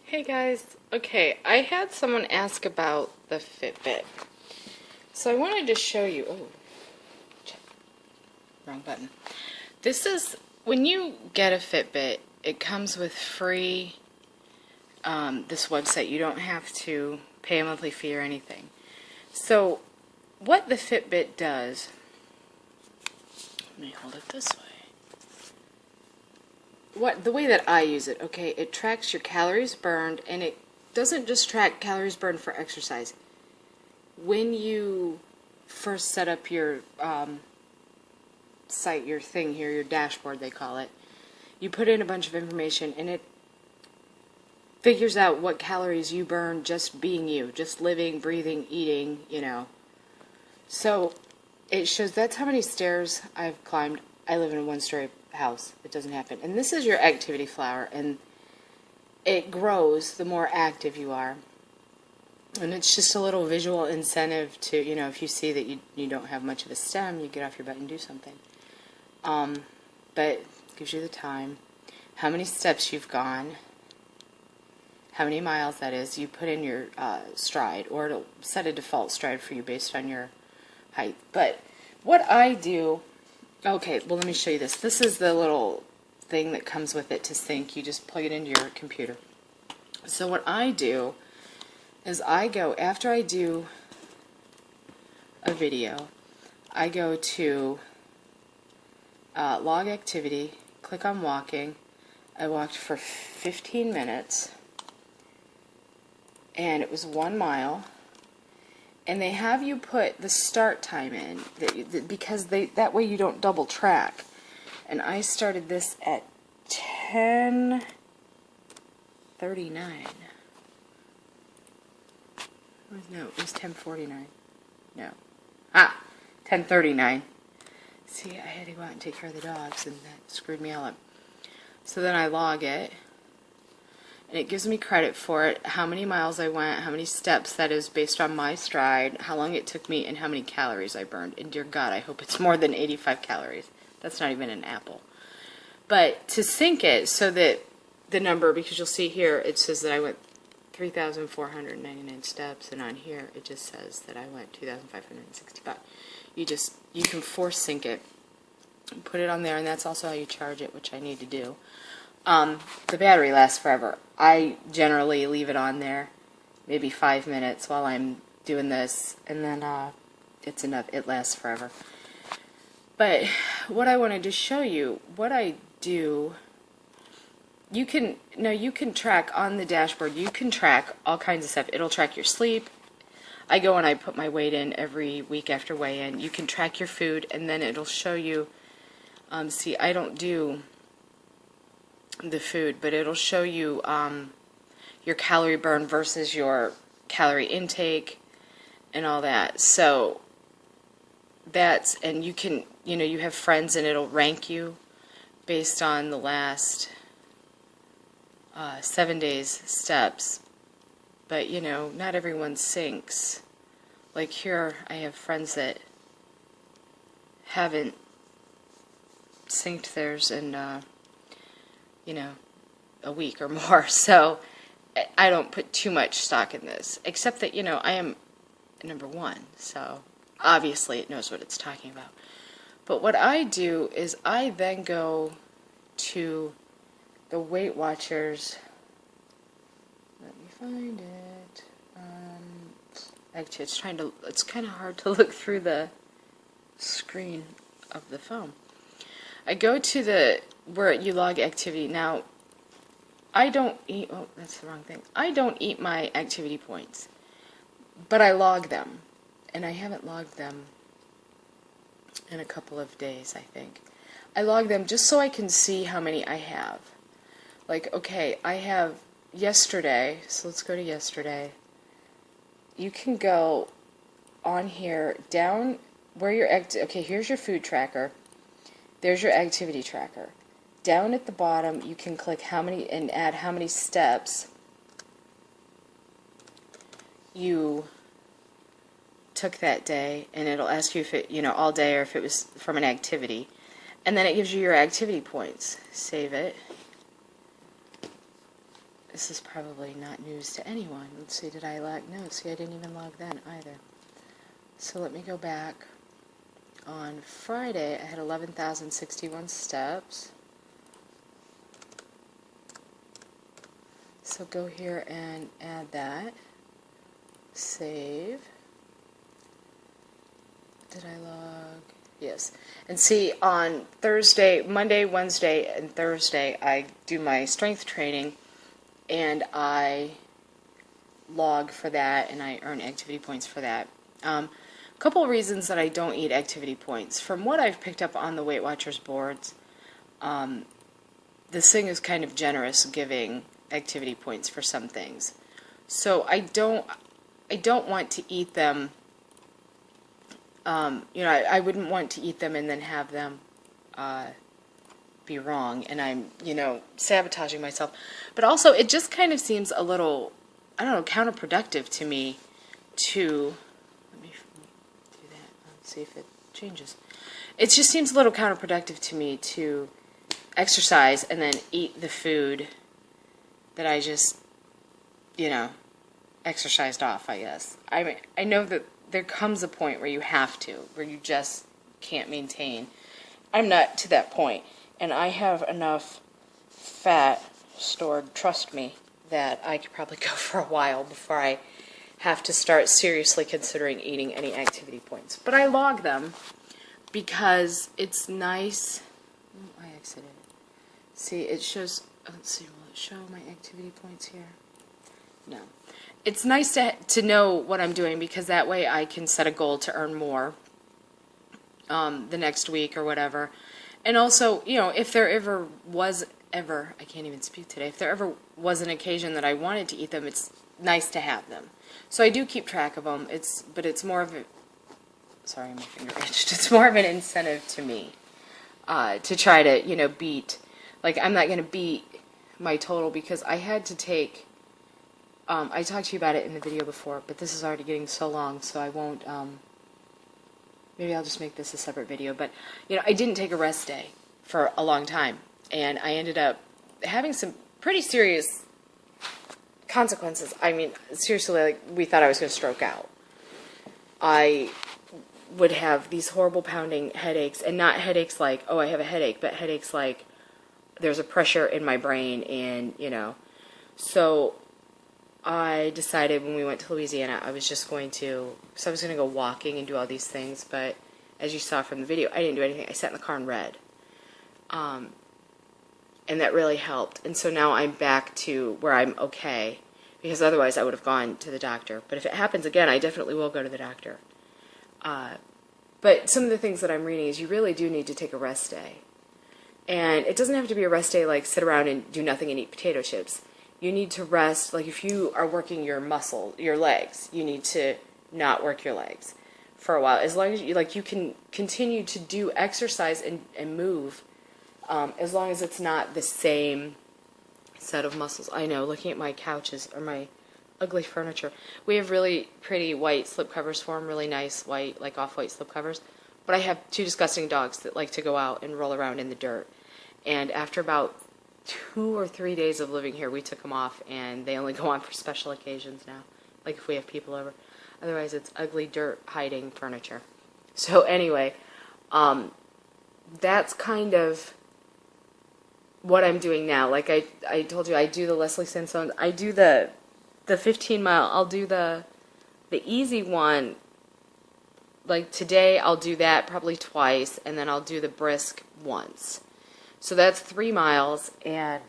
Hey guys, okay, I had someone ask about the Fitbit. So I wanted to show you, wrong button. This is, when you get a Fitbit, it comes with free, this website. You don't have to pay a monthly fee or anything. So what the Fitbit does, let me hold it this way. The way that I use it, okay, it tracks your calories burned, and it doesn't just track calories burned for exercise. When you first set up your site, your thing here, your dashboard they call it, you put in a bunch of information and it figures out what calories you burn just being you, just living, breathing, eating, So it shows that's how many stairs I've climbed. I live in a one-story house. It doesn't happen. And this is your activity flower, and it grows the more active you are. And it's just a little visual incentive to, if you see that you don't have much of a stem, you get off your butt and do something. But it gives you the time, how many steps you've gone, how many miles that is. You put in your stride, or it'll set a default stride for you based on your height. But what I do, okay, well, let me show you this. This is the little thing that comes with it to sync. You just plug it into your computer. So what I do is after I do a video, I go to log activity, click on walking. I walked for 15 minutes, and it was 1 mile. And they have you put the start time in, because that way you don't double track. And I started this at 10:39. No, it was 10:49. No. 10:39. See, I had to go out and take care of the dogs, and that screwed me all up. So then I log it, and it gives me credit for it, how many miles I went, how many steps, that is based on my stride, how long it took me, and how many calories I burned. And dear God, I hope it's more than 85 calories. That's not even an apple. But to sync it so that the number, because you'll see here, it says that I went 3,499 steps, and on here it just says that I went 2,565. You can force sync it, put it on there, and that's also how you charge it, which I need to do. The battery lasts forever. I generally leave it on there maybe 5 minutes while I'm doing this, and then it's enough. It lasts forever. But what I wanted to show you, what I do, you can track on the dashboard. You can track all kinds of stuff. It'll track your sleep. I go and I put my weight in every week after weigh-in. You can track your food, and then it'll show you. See, I don't do the food, but it'll show you your calorie burn versus your calorie intake and all that. So and you can, you have friends, and it'll rank you based on the last 7 days steps. But not everyone syncs. Like here, I have friends that haven't synced theirs in a week or more. So I don't put too much stock in this, except that I am number one, so obviously it knows what it's talking about. But what I do is I then go to the Weight Watchers. Let me find it. Actually, it's kind of hard to look through the screen of the phone. I go to where you log activity. Now, I don't eat, that's the wrong thing. I don't eat my activity points, but I log them, and I haven't logged them in a couple of days, I think. I log them just so I can see how many I have. Like, okay, I have yesterday, so let's go to yesterday. You can go on here, down where your okay, here's your food tracker. There's your activity tracker. Down at the bottom, you can click how many and add how many steps you took that day, and it'll ask you if it, all day, or if it was from an activity. And then it gives you your activity points. Save it. this is probably not news to anyone. Let's see, did I log? No, see, I didn't even log then either. So let me go back. On Friday, I had 11,061 steps. So go here and add that. Save. Did I log? Yes. And see, on Thursday, Monday, Wednesday, and Thursday, I do my strength training, and I log for that, and I earn activity points for that. A couple of reasons that I don't eat activity points. From what I've picked up on the Weight Watchers boards, this thing is kind of generous giving activity points for some things. So I don't want to eat them. I wouldn't want to eat them and then have them be wrong, and I'm, sabotaging myself. But also, it just kind of seems a little, I don't know, counterproductive to me to, let me do that, let's see if it changes. It just seems a little counterproductive to me to exercise and then eat the food that I just, exercised off, I guess. I mean, I know that there comes a point where you have to, where you just can't maintain. I'm not to that point, and I have enough fat stored, trust me, that I could probably go for a while before I have to start seriously considering eating any activity points. But I log them because it's nice. Oh, I exited it. See, it shows, let's see, will it show my activity points here? No. It's nice to know what I'm doing, because that way I can set a goal to earn more the next week or whatever. And also, if there ever was I can't even speak today, if there ever was an occasion that I wanted to eat them, it's nice to have them. So I do keep track of them, but it's more of a, sorry, my finger itched, it's more of an incentive to me to try to, beat, like, I'm not going to beat my total, because I had to take, I talked to you about it in the video before, but this is already getting so long, so I won't, maybe I'll just make this a separate video. But, I didn't take a rest day for a long time, and I ended up having some pretty serious consequences. I mean, seriously, like, we thought I was going to stroke out. I would have these horrible pounding headaches, and not headaches like, oh, I have a headache, but headaches like there's a pressure in my brain, and, so I decided when we went to Louisiana, I was just going to, so I was going to go walking and do all these things, but as you saw from the video, I didn't do anything. I sat in the car and read. And that really helped. And so now I'm back to where I'm okay, because otherwise I would have gone to the doctor. But if it happens again, I definitely will go to the doctor. But some of the things that I'm reading is you really do need to take a rest day. And it doesn't have to be a rest day like sit around and do nothing and eat potato chips. You need to rest, like if you are working your your legs, you need to not work your legs for a while. As long as you can continue to do exercise and move, as long as it's not the same set of muscles. I know, looking at my couches or my ugly furniture, we have really pretty white slip covers for them, really nice white, like off-white slip covers. But I have two disgusting dogs that like to go out and roll around in the dirt. And after about 2 or 3 days of living here, we took them off, and they only go on for special occasions now, like if we have people over. Otherwise, it's ugly dirt hiding furniture. So anyway, that's kind of what I'm doing now. Like I told you, I do the Leslie Sansone. I do the 15 mile. I'll do the easy one. Like today, I'll do that probably twice, and then I'll do the brisk once. So that's 3 miles, and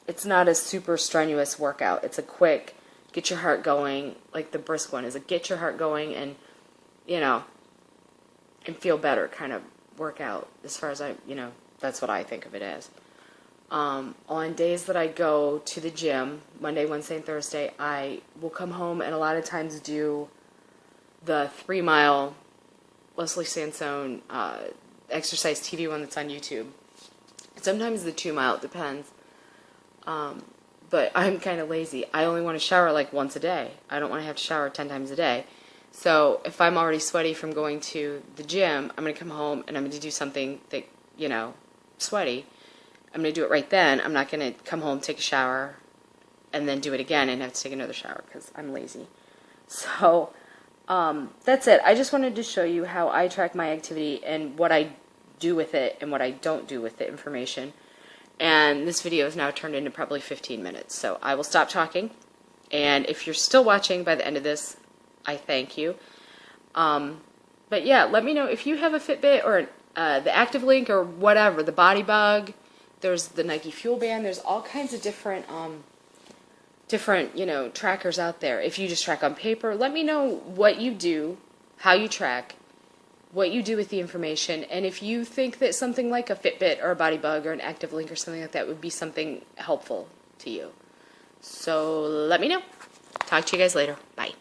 it's not a super strenuous workout. It's a quick, get your heart going, like the brisk one is a get your heart going and, and feel better kind of workout, as far as that's what I think of it as. On days that I go to the gym, Monday, Wednesday, and Thursday, I will come home and a lot of times do the 3 mile Leslie Sansone exercise TV one that's on YouTube. Sometimes the 2 mile, it depends. But I'm kind of lazy. I only want to shower like once a day. I don't want to have to shower 10 times a day. So if I'm already sweaty from going to the gym, I'm going to come home and I'm going to do something that, sweaty. I'm going to do it right then. I'm not going to come home, take a shower, and then do it again and have to take another shower because I'm lazy. So that's it. I just wanted to show you how I track my activity and what I do with it and what I don't do with the information. And this video is now turned into probably 15 minutes. So I will stop talking. And if you're still watching by the end of this, I thank you. But yeah, let me know if you have a Fitbit or the Active Link or whatever, the Body Bug. There's the Nike Fuel Band. There's all kinds of different trackers out there. If you just track on paper, let me know what you do, how you track, what you do with the information, and if you think that something like a Fitbit or a Body Bug or an Active Link or something like that would be something helpful to you. So let me know. Talk to you guys later. Bye.